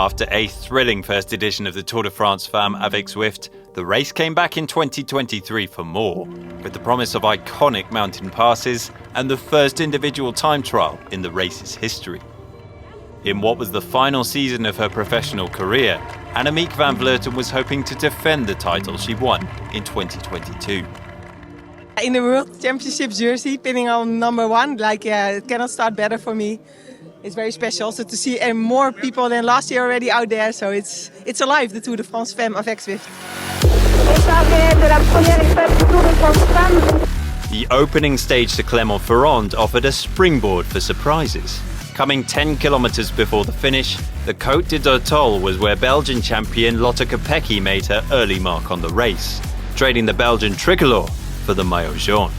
After a thrilling first edition of the Tour de France Femmes Avec Zwift, the race came back in 2023 for more, with the promise of iconic mountain passes and the first individual time trial in the race's history. In what was the final season of her professional career, Annemiek van Vleuten was hoping to defend the title she won in 2022. In the World Championship jersey, pinning on number one, it cannot start better for me. It's very special also to see more people than last year already out there, so it's alive, the Tour de France Femmes Avec Zwift. The opening stage to Clermont-Ferrand offered a springboard for surprises. Coming 10 kilometers before the finish, the Côte de Dortol was where Belgian champion Lotte Kopecky made her early mark on the race, trading the Belgian tricolor for the maillot jaune.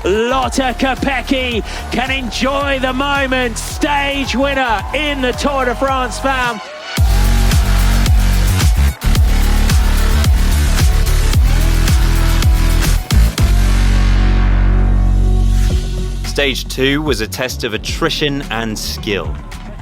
Lotte Kopecky can enjoy the moment, stage winner in the Tour de France Femmes. Stage 2 was a test of attrition and skill.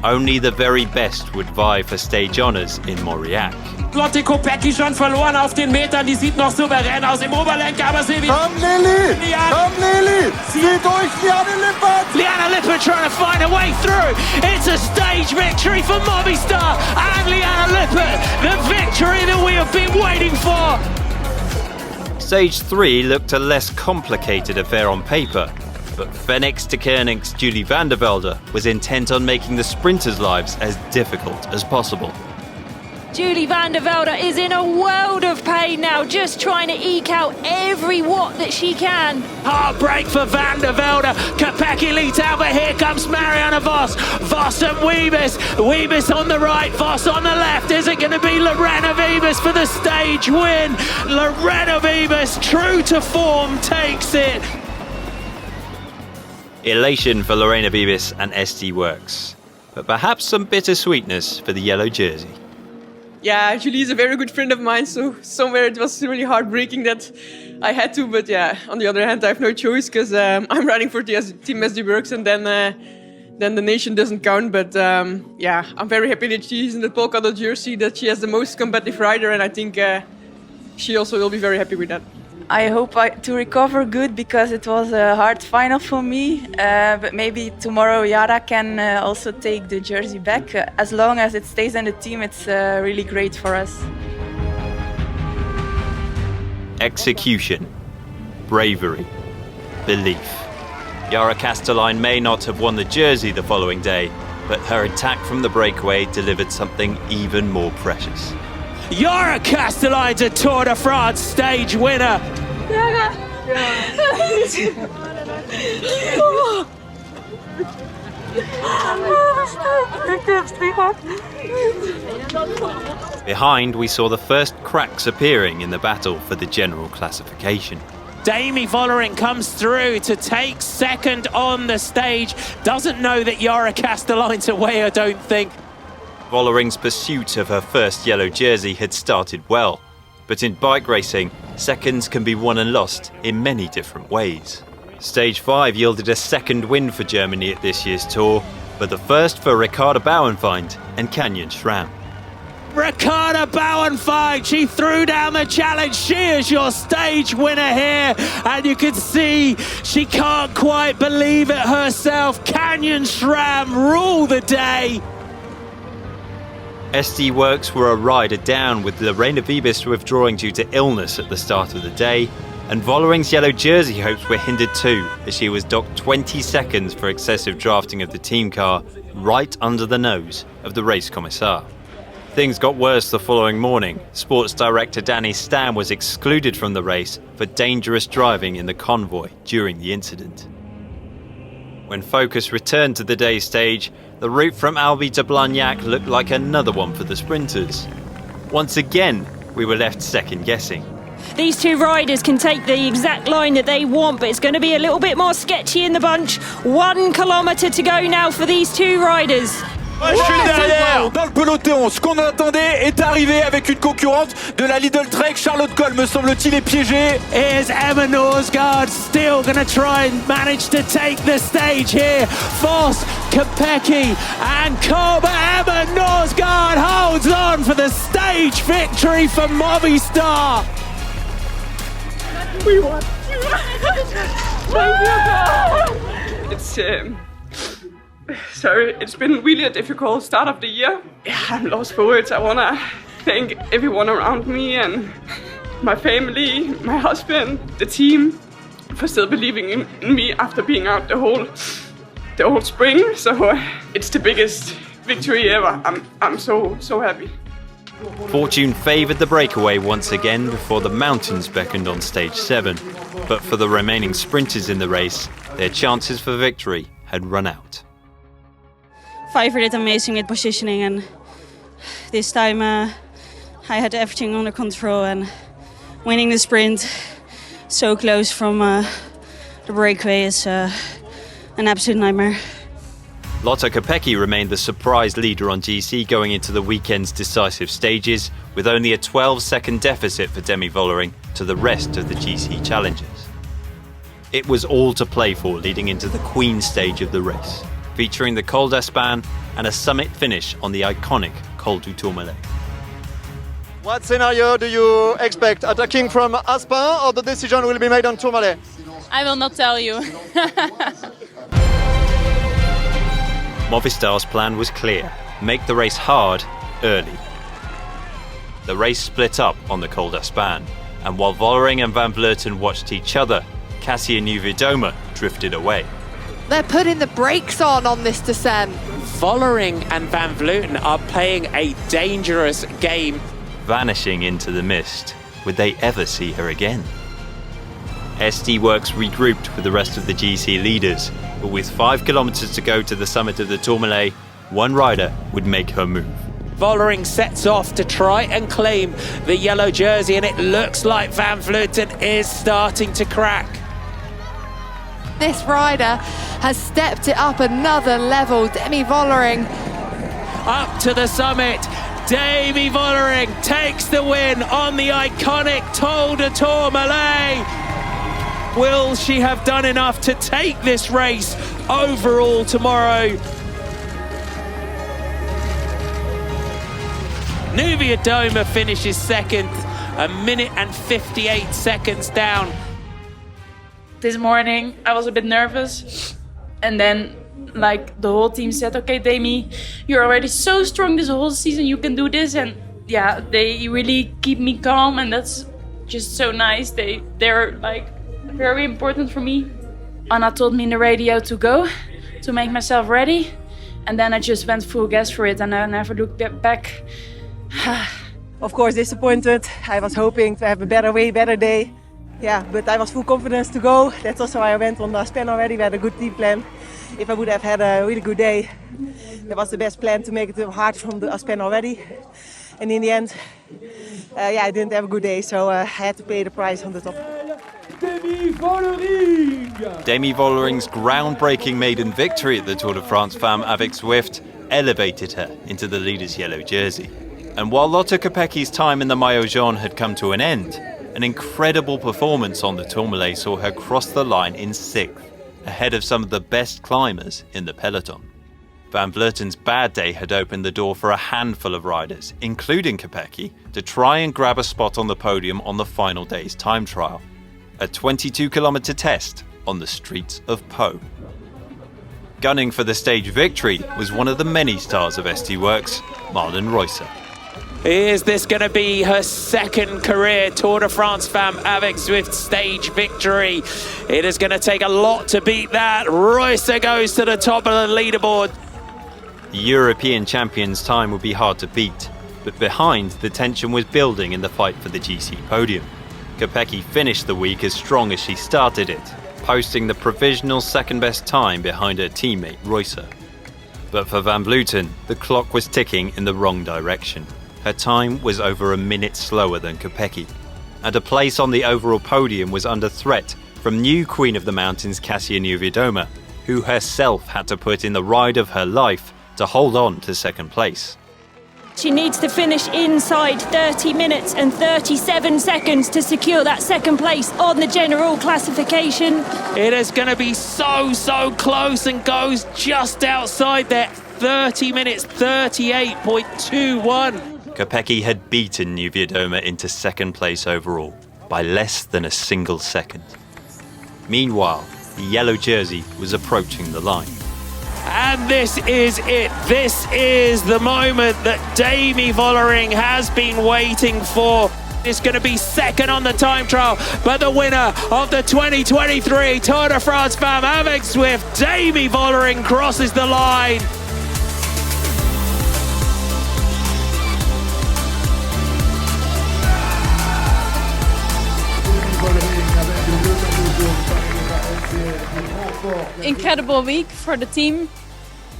Only the very best would vie for stage honours in Mauriac. Lotte Kopecky schon verloren auf den Metern, die sieht noch souverän aus im Oberlenker, aber sie... Komm Lilly! Komm Lilly! Zieh durch, Lippert! Lippert trying to find a way through. It's a stage victory for Movistar and Lippert, the victory that we have been waiting for. Stage 3 looked a less complicated affair on paper, but Phoenix de Kernig's Julie van der Velde was intent on making the sprinters' lives as difficult as possible. Julie van der Velde is in a world of pain now, just trying to eke out every watt that she can. Heartbreak for van der Velde. Kopecky leads out, but here comes Marianne Vos. Vos and Wiebes. Wiebes on the right, Vos on the left. Is it going to be Lorena Wiebes for the stage win? Lorena Wiebes, true to form, takes it. Elation for Lorena Wiebes and SD Works, but perhaps some bittersweetness for the yellow jersey. Yeah, Julie is a very good friend of mine, so somewhere it was really heartbreaking that I had to, but yeah, on the other hand, I have no choice because I'm riding for Team SD Works and then the nation doesn't count, but yeah, I'm very happy that she's in the polka dot jersey, that she has the most competitive rider, and I think she also will be very happy with that. I hope to recover good because it was a hard final for me, but maybe tomorrow Yara can also take the jersey back. As long as it stays in the team, it's really great for us. Execution, bravery, belief. Yara Kastelijn may not have won the jersey the following day, but her attack from the breakaway delivered something even more precious. Yara Kastelijn's a Tour de France stage winner. Behind, we saw the first cracks appearing in the battle for the general classification. Demi Vollering comes through to take second on the stage. Doesn't know that Yara Kastelijn's away, I don't think. Vollering's pursuit of her first yellow jersey had started well, but in bike racing, seconds can be won and lost in many different ways. Stage 5 yielded a second win for Germany at this year's Tour, but the first for Ricarda Bauernfiend and Canyon Schramm. Ricarda Bauernfiend, she threw down the challenge. She is your stage winner here, and you can see she can't quite believe it herself. Canyon Schramm rule the day. SD Works were a rider down, with Lorena Wiebes withdrawing due to illness at the start of the day, and Vollering's yellow jersey hopes were hindered too, as she was docked 20 seconds for excessive drafting of the team car, right under the nose of the race commissar. Things got worse the following morning. Sports director Danny Stam was excluded from the race for dangerous driving in the convoy during the incident. When focus returned to the day's stage, the route from Albi to Blagnac looked like another one for the sprinters. Once again, we were left second-guessing. These two riders can take the exact line that they want, but it's going to be a little bit more sketchy in the bunch. 1 kilometre to go now for these two riders. Je suis derrière. Dans le peloton, ce qu'on attendait est arrivé avec une concurrente de la Lidl Trek. Charlotte Cole, me semble-t-il, est piégée. Is Emma Norsgaard still going to try and manage to take the stage here? Voss, Kopecky and Kobe. Emma Norsgaard holds on for the stage victory for Movistar. We won. It's sorry, it's been really a difficult start of the year. Yeah, I'm lost for words. I want to thank everyone around me and my family, my husband, the team for still believing in me after being out the whole spring. So it's the biggest victory ever. I'm so happy. Fortune favoured the breakaway once again before the mountains beckoned on stage 7. But for the remaining sprinters in the race, their chances for victory had run out. Pfeiffer did amazing with positioning, and this time I had everything under control, and winning the sprint so close from the breakaway is an absolute nightmare. Lotte Kopecky remained the surprise leader on GC going into the weekend's decisive stages, with only a 12-second deficit for Demi Vollering to the rest of the GC challengers. It was all to play for leading into the Queen stage of the race, featuring the Col d'Aspin and a summit finish on the iconic Col du Tourmalet. What scenario do you expect? Attacking from Aspin, or the decision will be made on Tourmalet? I will not tell you. Movistar's plan was clear: make the race hard early. The race split up on the Col d'Aspin, and while Vollering and Van Vleuten watched each other, Cassia Nieuwiedome drifted away. They're putting the brakes on this descent. Vollering and Van Vleuten are playing a dangerous game. Vanishing into the mist, would they ever see her again? SD Works regrouped with the rest of the GC leaders, but with 5 kilometers to go to the summit of the Tourmalet, one rider would make her move. Vollering sets off to try and claim the yellow jersey, and it looks like Van Vleuten is starting to crack. This rider has stepped it up another level. Demi Vollering. Up to the summit, Demi Vollering takes the win on the iconic Tour de Tourmalet. Will she have done enough to take this race overall tomorrow? Nieuwiedome finishes second, 1:58 seconds down. This morning I was a bit nervous, and then like the whole team said, okay Demi, you're already so strong this whole season, you can do this. And yeah, they really keep me calm, and that's just so nice. They're like very important for me. Anna told me in the radio to go, to make myself ready, and then I just went full gas for it, and I never looked back. Of course disappointed. I was hoping to have a better day. Yeah, but I was full confidence to go. That's also why I went on the Aspen already. We had a good team plan. If I would have had a really good day, that was the best plan to make it hard from the Aspen already. And in the end, I didn't have a good day, so I had to pay the price on the top. Demi Vollering's groundbreaking maiden victory at the Tour de France Femmes Avec Zwift elevated her into the leader's yellow jersey. And while Lotte Kopecky's time in the maillot jaune had come to an end, an incredible performance on the Tourmalet saw her cross the line in 6th, ahead of some of the best climbers in the peloton. Van Vleuten's bad day had opened the door for a handful of riders, including Kopecky, to try and grab a spot on the podium on the final day's time trial, a 22-kilometre test on the streets of Po. Gunning for the stage victory was one of the many stars of SD Works, Marlen Reusser. Is this going to be her second career Tour de France Femmes Avec Zwift stage victory? It is going to take a lot to beat that. Reusser goes to the top of the leaderboard. The European champion's time would be hard to beat, but behind, the tension was building in the fight for the GC podium. Kopecky finished the week as strong as she started it, posting the provisional second-best time behind her teammate Reusser. But for Van Vleuten, the clock was ticking in the wrong direction. Her time was over a minute slower than Kopecky, and a place on the overall podium was under threat from new Queen of the Mountains Cassia Nieuwiedome, who herself had to put in the ride of her life to hold on to second place. She needs to finish inside 30 minutes and 37 seconds to secure that second place on the general classification. It is going to be so close and goes just outside that 30 minutes, 38.21. Kopecky had beaten Niewiadoma into second place overall by less than a single second. Meanwhile, the yellow jersey was approaching the line. And this is it. This is the moment that Demi Vollering has been waiting for. It's going to be second on the time trial, but the winner of the 2023 Tour de France Femmes Avec Zwift, Demi Vollering, crosses the line. Incredible week for the team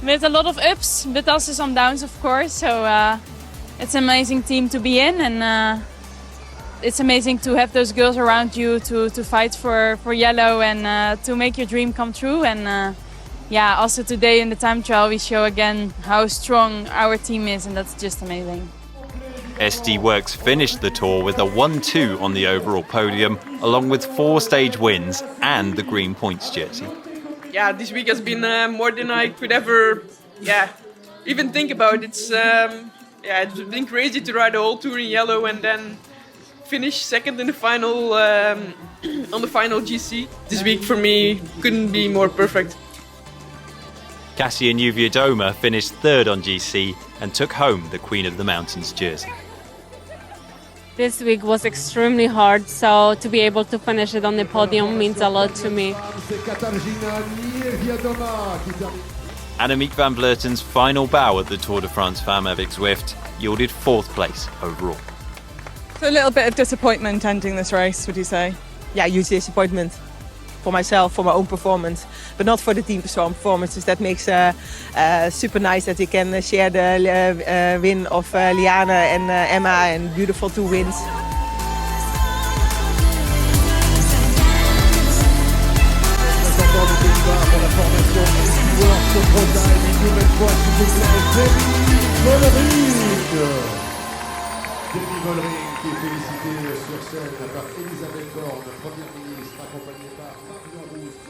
with a lot of ups but also some downs, of course, so it's an amazing team to be in, and it's amazing to have those girls around you to fight for yellow and to make your dream come true. And yeah, also today in the time trial we show again how strong our team is, and that's just amazing. SD Works finished the tour with a 1-2 on the overall podium, along with 4 stage wins and the green points jersey. Yeah, this week has been more than I could ever, even think about. It's been crazy to ride the whole tour in yellow and then finish second in the final on the final GC. This week for me couldn't be more perfect. Kastelijn and Niewiadoma finished third on GC and took home the Queen of the Mountains jersey. This week was extremely hard, so to be able to finish it on the podium means a lot to me. Annemiek van Vleuten's final bow at the Tour de France Femmes Avec Zwift yielded 4th place overall. So a little bit of disappointment ending this race, would you say? Yeah, huge disappointment for myself, for my own performance, but not for the team performances. That makes super nice that we can share the win of Liane and Emma, and beautiful 2 wins. Demi Vollering qui est félicité sur scène par Elisabeth Borne, Première ministre, accompagnée par Marion Rousse.